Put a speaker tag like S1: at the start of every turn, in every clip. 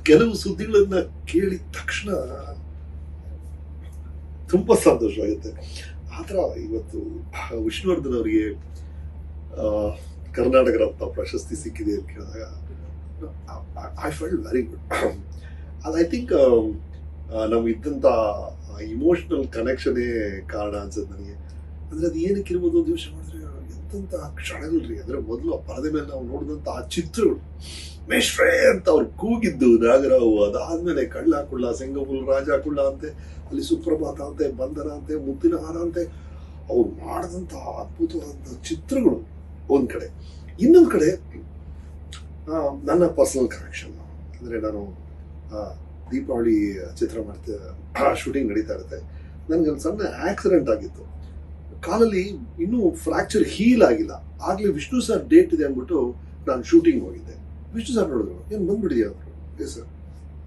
S1: ಕೆಲವು ಸುದ್ದಿಗಳನ್ನ ಕೇಳಿದ ತಕ್ಷಣ ತುಂಬಾ ಸಂತೋಷ ಆಗುತ್ತೆ. ಆ ಥರ ಇವತ್ತು ವಿಷ್ಣುವರ್ಧನ್ ಅವರಿಗೆ ಕರ್ನಾಟಕ ರತ್ನ ಪ್ರಶಸ್ತಿ ಸಿಕ್ಕಿದೆ ಅಂತ ಕೇಳಿದಾಗ ಐ ಫೆಲ್ಟ್ ವೆರಿ ಗುಡ್. ಅದು ಐ ಥಿಂಕ್ ನಾವು ಇದ್ದಂಥ ಇಮೋಷನಲ್ ಕನೆಕ್ಷನೇ ಕಾರಣ ಅನ್ಸುತ್ತೆ ನನಗೆ. ಅಂದರೆ ಅದು ಏನಕ್ಕೆ ಇರ್ಬೋದು ಒಂದು ಯೋಚನೆ ಮಾಡಿದ್ರೆ ಎಂಥ ಕ್ಷಣಗಳ್ರಿ. ಅಂದರೆ ಮೊದಲು ಆ ಪರದೆ ಮೇಲೆ ನಾವು ನೋಡಿದಂಥ ಆ ಚಿತ್ರಗಳು, ಮೇಷ್ಟ್ರೇ ಅಂತ ಅವ್ರು ಕೂಗಿದ್ದು ನಾಗರಾವು, ಅದಾದ್ಮೇಲೆ ಕಳ್ಳ ಕುಳ್ಳ, ಸಿಂಗಪುಲ್ ರಾಜ ಕುಳ್ಳ ಅಂತೆ, ಅಲ್ಲಿ ಸುಪ್ರಭಾತ ಅಂತೆ, ಬಂಧನ ಅಂತೆ, ಮುತ್ತಿನ ಹಾರ ಅಂತೆ, ಅವ್ರು ಮಾಡಿದಂಥ ಅದ್ಭುತವಾದಂಥ ಚಿತ್ರಗಳು ಒಂದು ಕಡೆ. ಇನ್ನೊಂದು ಕಡೆ ನನ್ನ ಪರ್ಸನಲ್ ಕನೆಕ್ಷನ್. ಅಂದರೆ ನಾನು ದೀಪಾವಳಿ ಚಿತ್ರ ಶೂಟಿಂಗ್ ನಡೀತಾ ಇರುತ್ತೆ. ನನಗೊಂದು ಸಣ್ಣ ಆಕ್ಸಿಡೆಂಟ್ ಆಗಿತ್ತು ಕಾಲಲ್ಲಿ, ಇನ್ನೂ ಫ್ರಾಕ್ಚರ್ ಹೀಲ್ ಆಗಿಲ್ಲ. ಆಗಲೇ ವಿಷ್ಣು ಸರ್ ಡೇಟ್ ಇದೆ ಅಂದ್ಬಿಟ್ಟು ನಾನು ಶೂಟಿಂಗ್ ಹೋಗಿದ್ದೆ. ವಿಷ್ಣು ಸರ್ ನೋಡಿದ್ರು, ಏನು ಬಂದ್ಬಿಡಿದೆಯಾ ಅವರು? Yes sir.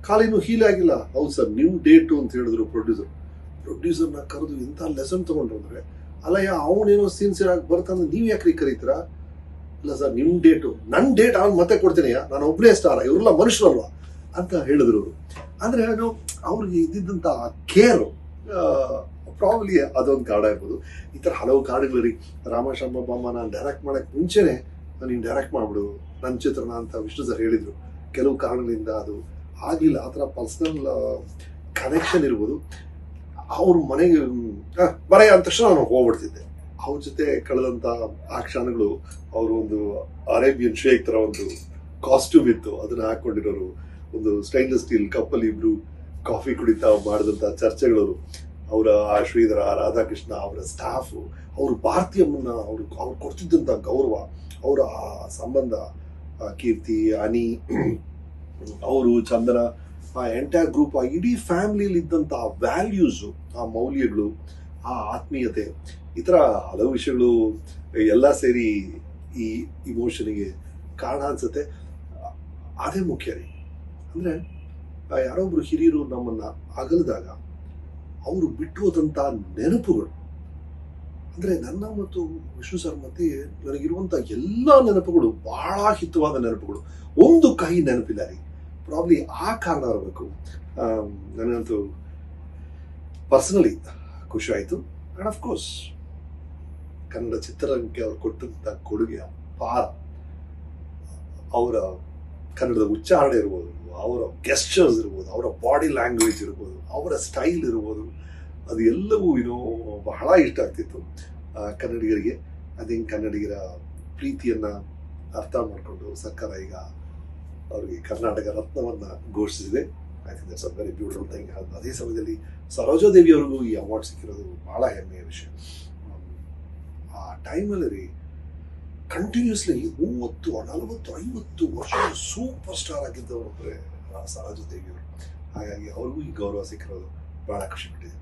S1: ಕಾಲಿನೂ ಹೀಲ್ ಆಗಿಲ್ಲ. ಹೌದು ಸರ್, ನಿಮ್ಮ ಡೇಟು ಅಂತ ಹೇಳಿದ್ರು ಪ್ರೊಡ್ಯೂಸರ್ನ ಕರೆದು ಇಂಥ ಲೆಸನ್ ತೊಗೊಂಡ್ರು. ಅಂದರೆ ಅಲ್ಲಯ್ಯ, ಅವನೇನೋ ಸಿನ್ಸಿಯರ್ ಆಗಿ ಬರ್ತಾನೆ, ನೀವು ಯಾಕ್ರಿ ಕರೀತೀರಾ? ಇಲ್ಲ ಸರ್, ನಿಮ್ಮ ಡೇಟು, ನನ್ನ ಡೇಟ್ ಅವ್ನು ಮತ್ತೆ ಕೊಡ್ತೀನಿಯಾ, ನಾನು ಒಬ್ಬನೇ ಸ್ಟಾರ, ಇವರೆಲ್ಲ ಮನುಷ್ಯರಲ್ವಾ ಅಂತ ಹೇಳಿದ್ರು. ಅಂದರೆ ಅವ್ರಿಗೆ ಇದ್ದಿದ್ದಂಥ ಕೇರು ಪ್ರಾಬ್ಲಿ ಅದೊಂದು ಕಾರಣ ಇರ್ಬೋದು. ಈ ಥರ ಹಲವು ಕಾರಣಗಳು. ರಾಮಶಂಭ ಬಾಮ್ಮ ನಾನು ಡೈರೆಕ್ಟ್ ಮಾಡೋಕ್ಕೆ ಮುಂಚೆನೇ ನೀನು ಡೈರೆಕ್ಟ್ ಮಾಡಿಬಿಡು ನನ್ನ ಚಿತ್ರನ ಅಂತ ವಿಷ್ಣು ಸರ್ ಹೇಳಿದರು. ಕೆಲವು ಕಾರಣಗಳಿಂದ ಅದು ಆಗಲಿಲ್ಲ. ಆ ಥರ ಪರ್ಸ್ನಲ್ ಕನೆಕ್ಷನ್ ಇರ್ಬೋದು. ಅವ್ರ ಮನೆಗೆ ಬರೆಯ ಅಂದ ತಕ್ಷಣ ನಾನು ಹೋಗ್ಬಿಡ್ತಿದ್ದೆ. ಅವ್ರ ಜೊತೆ ಕಳೆದಂಥ ಆ ಕ್ಷಣಗಳು, ಅವರು ಒಂದು ಅರೇಬಿಯನ್ ಶೇಕ್ ಥರ ಒಂದು ಕಾಸ್ಟ್ಯೂಮ್ ಇತ್ತು, ಅದನ್ನು ಹಾಕ್ಕೊಂಡಿರೋರು, ಒಂದು ಸ್ಟೈನ್ಲೆಸ್ ಸ್ಟೀಲ್ ಕಪ್ಪಲ್ಲಿ ಇಬ್ಬರು ಕಾಫಿ ಕುಡಿತಾ ಮಾಡಿದಂಥ ಚರ್ಚೆಗಳು, ಅವರ ಶ್ರೀಧರ, ರಾಧಾಕೃಷ್ಣ, ಅವರ ಸ್ಟಾಫು, ಅವರು ಭಾರತೀಯಮ್ಮನ್ನ ಅವ್ರು ಕೊಡ್ತಿದ್ದಂಥ ಗೌರವ, ಅವರ ಸಂಬಂಧ, ಕೀರ್ತಿ, ಅನಿ, ಅವರು, ಚಂದನ, ಆ ಎಂಟೈರ್ ಗ್ರೂಪ್, ಆ ಇಡೀ ಫ್ಯಾಮಿಲಿಯಲ್ಲಿ ಇದ್ದಂಥ ವ್ಯಾಲ್ಯೂಸು, ಆ ಮೌಲ್ಯಗಳು, ಆ ಆತ್ಮೀಯತೆ, ಈ ಥರ ಹಲವು ವಿಷಯಗಳು ಎಲ್ಲ ಸೇರಿ ಈ ಇಮೋಷನಿಗೆ ಕಾರಣ ಅನ್ಸುತ್ತೆ. ಅದೇ ಮುಖ್ಯ ರೀ. ಅಂದರೆ ಯಾರೊಬ್ರು ಹಿರಿಯರು ನಮ್ಮನ್ನು ಅಗಲಿದಾಗ ಅವರು ಬಿಟ್ಟು ಹೋದಂಥ ನೆನಪುಗಳು, ಅಂದರೆ ನನ್ನ ಮತ್ತು ವಿಷ್ಣು ಸರ್ ಮಧ್ಯೆ ನನಗಿರುವಂಥ ಎಲ್ಲ ನೆನಪುಗಳು ಬಹಳ ಹಿತವಾದ ನೆನಪುಗಳು. ಒಂದು ಕಹಿ ನೆನಪಿಲ್ಲ ರೀ. ಪ್ರಾಬ್ಲಿ ಆ ಕಾರಣ ಇರಬೇಕು. ನನಗಂತೂ ಪರ್ಸನಲಿ ಖುಷಿ ಆಯಿತು. ಆ್ಯಂಡ್ ಅಫ್ಕೋರ್ಸ್ ಕನ್ನಡ ಚಿತ್ರರಂಗಕ್ಕೆ ಅವ್ರು ಕೊಟ್ಟಂಥ ಕೊಡುಗೆ ಅಪಾರ. ಅವರ ಕನ್ನಡದ ಉಚ್ಚಾರಣೆ ಇರ್ಬೋದು, ಅವರ ಗೆಸ್ಚರ್ಸ್ ಇರ್ಬೋದು, ಅವರ ಬಾಡಿ ಲ್ಯಾಂಗ್ವೇಜ್ ಇರ್ಬೋದು, ಅವರ ಸ್ಟೈಲ್ ಇರ್ಬೋದು, ಅದು ಎಲ್ಲವೂ ಬಹಳ ಇಷ್ಟ ಆಗ್ತಿತ್ತು ಕನ್ನಡಿಗರಿಗೆ. ಅದೇ ಕನ್ನಡಿಗರ ಪ್ರೀತಿಯನ್ನು ಅರ್ಥ ಮಾಡಿಕೊಂಡು ಸರ್ಕಾರ ಈಗ ಅವರಿಗೆ ಕರ್ನಾಟಕ ರತ್ನವನ್ನು ಘೋಷಿಸಿದೆ. I think that's a very beautiful thing. ಅದೇ ಸಮಯದಲ್ಲಿ ಸರೋಜಾದೇವಿ ಅವ್ರಿಗೂ ಈ ಅವಾರ್ಡ್ ಸಿಕ್ಕಿರೋದು ಬಹಳ ಹೆಮ್ಮೆಯ ವಿಷಯ. ಆ ಟೈಮಲ್ಲಿ ರೀ ಕಂಟಿನ್ಯೂಸ್ಲಿ 30, 40, 50 ವರ್ಷ ಸೂಪರ್ ಸ್ಟಾರ್ ಆಗಿದ್ದವರು ಅಂದರೆ ಸರೋಜಾದೇವಿ ಅವರು. ಹಾಗಾಗಿ ಅವ್ರಿಗೂ ಈ ಗೌರವ ಸಿಕ್ಕಿರೋದು ಬಹಳ ಖುಷಿ ಪಟ್ಟಿದೆ.